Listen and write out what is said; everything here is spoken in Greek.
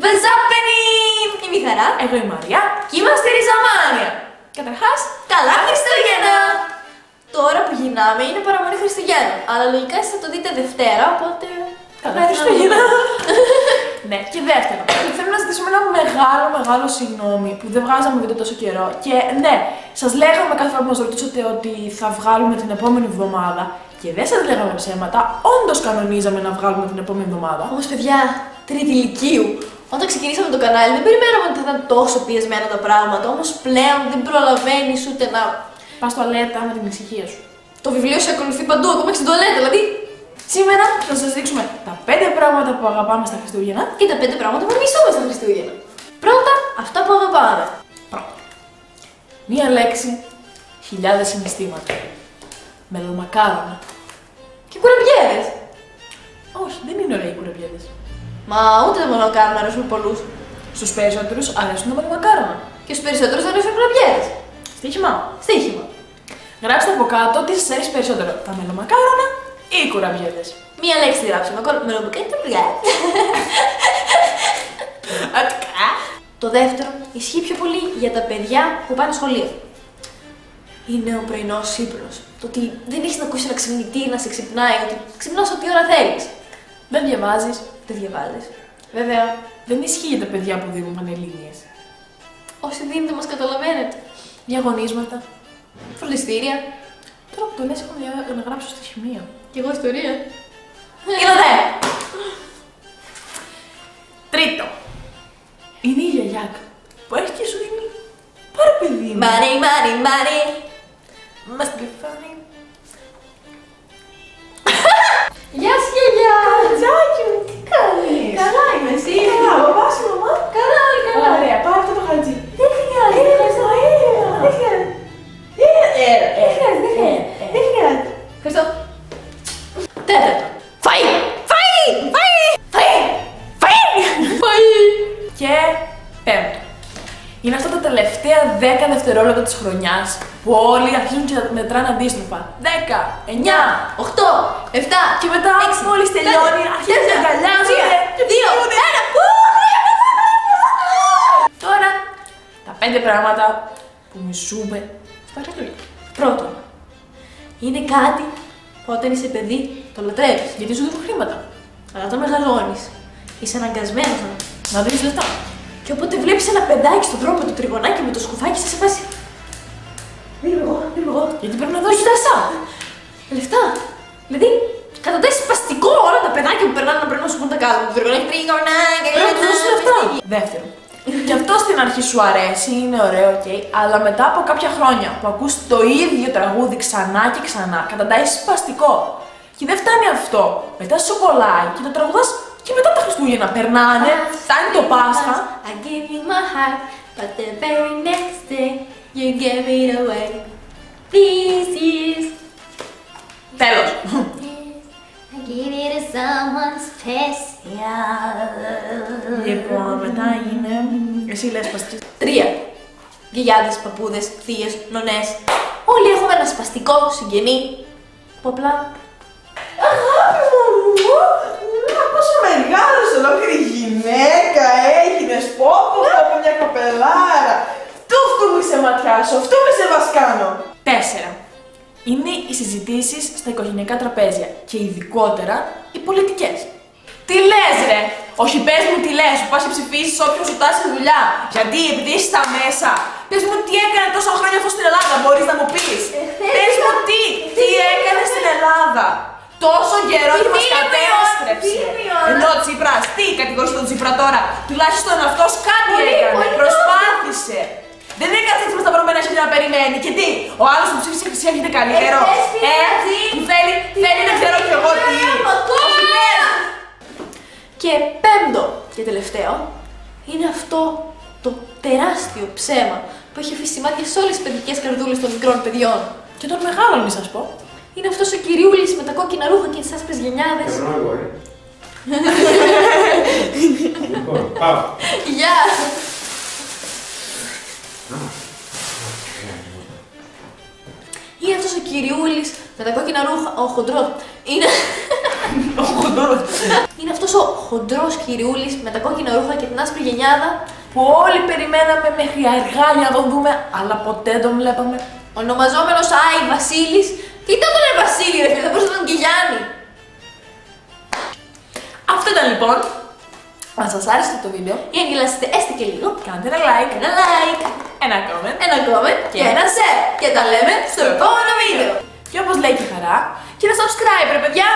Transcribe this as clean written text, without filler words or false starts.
What's happening? Είμαι η Χαρά. Εγώ η Μαρία. Και είμαστε η Ριζαμάνια. Καταρχάς, καλά Χριστούγεννα! Τώρα που γυρνάμε είναι παραμονή Χριστουγέννων. Αλλά λογικά εσείς θα το δείτε Δευτέρα, οπότε. Καλά Χριστούγεννα! Ναι, και δεύτερον, θέλω να ζητήσουμε ένα μεγάλο συγγνώμη που δεν βγάζαμε βίντεο τόσο καιρό. Και ναι, σας λέγαμε κάθε φορά που μας ρωτήσατε ότι θα βγάλουμε την επόμενη εβδομάδα. Και δεν σας λέγαμε ψέματα, όντως κανονίζαμε να βγάλουμε την επόμενη εβδομάδα. Όμως, παιδιά, τρίτη ηλικίου. Όταν ξεκινήσαμε το κανάλι, δεν περιμέναμε ότι θα ήταν τόσο πιεσμένα τα πράγματα. Όμως πλέον δεν προλαβαίνεις ούτε να πας τουαλέτα με την ησυχία σου. Το βιβλίο σε ακολουθεί παντού, ακόμα και στην τουαλέτα. Δηλαδή, σήμερα θα σας δείξουμε τα 5 πράγματα που αγαπάμε στα Χριστούγεννα και τα 5 πράγματα που μισούμε στα Χριστούγεννα. Πρώτα, αυτά που αγαπάμε. Πρώτα. Μία λέξη, χιλιάδες συναισθήματα. Μελομακάρονα. Και κουραμπιέδες. Όχι, δεν είναι ωραίοι οι κουραμπιέδες. Μα ούτε τα μελομακάρονα αρέσουν πολλούς. Στους περισσότερους αρέσουν τα μελομακάρονα. Και στους περισσότερους αρέσουν οι κουραμπιέδες. Στοίχημα. Στοίχημα. Γράψτε από κάτω τι σας αρέσει περισσότερο, τα μελομακάρονα ή οι κουραμπιέδες. Μία λέξη τη γράψαμε. Μελομακάρονα. Το δεύτερο ισχύει πιο πολύ για τα παιδιά που πάνε σχολείο. Είναι ο πρωινός ύπνος. Το ότι δεν έχεις να ακούσει ένα ξυπνητή να σε ξυπνάει, ότι ξυπνάς ό,τι ώρα θέλεις. Δεν διαβάζεις. Δεν διαβάζεις. Βέβαια, δεν ισχύει για τα παιδιά που δίνουν πανελλήνιες. Όσοι δίνετε μας καταλαβαίνετε. Διαγωνίσματα. Φροντιστήρια. Τώρα που το λες, έχω να γράψω στη χημεία. Κι εγώ ιστορία. Είδατε! Τρίτο. Είναι η γιαγιάκα που έχει και σου δίνει. Πάρε παιδί μου. Μάρι. Μας πληθάνει. Γεια σου γιαγιά! Τζάκι μου, τι κάνεις? Καλά είμαι, εσύ? Καλά, παπάς η μαμά? Καλά, όλοι καλά. Ωραία, πάρε αυτό το χαρτί. Δεν χρειάζεται. Δεν χρειάζεται. Ευχαριστώ. Τέταρτο. Φαΐ! Και πέμπτο. Είναι αυτά τα τελευταία 10 δευτερόλεπτα της χρονιάς που όλοι αρχίζουν και μετράνε αντίστροφα. 10, 9, 8, 7 και μετά μόλις τελειώνει αρχίζει να αγκαλιάζονται και 2, 1. Τώρα, τα 5 πράγματα που μισούμε στα Χριστούγεννα. Πρώτον, είναι κάτι που όταν είσαι παιδί το λατρεύεις. Γιατί σου δίνουν χρήματα. Αλλά όταν μεγαλώνεις, είσαι αναγκασμένος Να δίνεις λεφτά. και οπότε βλέπεις ένα παιδάκι στον δρόμο με το τριγωνάκι με το σκουφάκι σε φάση. Δίνω εγώ. Γιατί πρέπει να δώσεις λεφτά. Λεφτά. Δηλαδή, κατατάσσει σπαστικό όλα τα παιδάκια που περνάνε να πρέπει να σου πούν τα κάτω. Το τριγωνάκι τριγωνάκι. Πρέπει να δώσεις λεφτά. Δεύτερον. Και αυτό στην αρχή σου αρέσει, είναι ωραίο, ok, αλλά μετά από κάποια χρόνια που ακούς το ίδιο τραγούδι ξανά και ξανά, καταντάει σπαστικό. Και δεν φτάνει αυτό. Μετά σου κολλάει και το τραγουδάς και μετά τα Χριστούγεννα περνάνε, φτάνει το Πάσχα. I give you my heart, but the very next day you gave it away. This is. Τέλος. I give it to someone special. Λοιπόν, μετά είναι. Εσύ λες σπαστικό. 3. Γιαγιάδες, παππούδες, θείες, νονές. Όλοι έχουμε ένα σπαστικό συγγενή που απλά. Αγάπη μου, πόσο μεγάλος ολόκληρη γυναίκα έγινες, πόπο από μια καπελάρα. Τούφτου μου σε ματιά σου, αυτού με σε βασκάνω. 4. Είναι οι συζητήσεις στα οικογενειακά τραπέζια και ειδικότερα οι πολιτικές. Τι λες ρε, όχι πες μου τι λες, σου πας και ψηφίσεις όποιον σου τάσει δουλειά. Γιατί επειδή είσαι στα μέσα, πες μου τι έκανε τόσα χρόνια αυτό στην Ελλάδα, μπορείς να μου πεις. Πες μου τι έκανε στην Ελλάδα. Τόσο καιρό και μας κατέστρεψε. Ενώ ο Τσίπρας, τι κατηγορείς τον Τσίπρα τώρα, τουλάχιστον αυτός κάτι έκανε, προσπάθησε. Δεν έκανε έτσι με τα βρωμένα χέρια να περιμένει. Και τι, ο άλλος που ψήφισε Χρυσή Αυγή είναι καλύτερο. Που θέλει να ξέρω κι εγώ τι. Και πέμπτο και τελευταίο είναι αυτό το τεράστιο ψέμα που έχει αφήσει σημάδια σε όλες τις παιδικές καρδούλες των μικρών παιδιών. Και των μεγάλων, μη σας πω. Είναι αυτός ο κυριούλης με τα κόκκινα ρούχα και τις άσπρες γενιάδες. Λοιπόν, πάω. Γεια! Είναι αυτός ο κυριούλης με τα κόκκινα ρούχα, ο χοντρός. Είναι αυτός τόσο χοντρός κυριούλης με τα κόκκινα ρούχα και την άσπρη γενιάδα Που όλοι περιμέναμε μέχρι αργά για να τον δούμε, αλλά ποτέ τον βλέπαμε. ονομαζόμενος Άι Βασίλης. Τι ήταν τον Βασίλη, ρε φίλε, θα μπορούσε να ήταν και Γιάννη. Αυτό ήταν λοιπόν. Αν σας άρεσε το βίντεο, Ή αν γελάσετε έστω και λίγο, κάντε ένα like, ένα like, ένα comment ένα comment και ένα share. Και τα λέμε στο επόμενο βίντεο. και όπως λέει και η Χαρά, και ένα subscribe ρε παιδιά!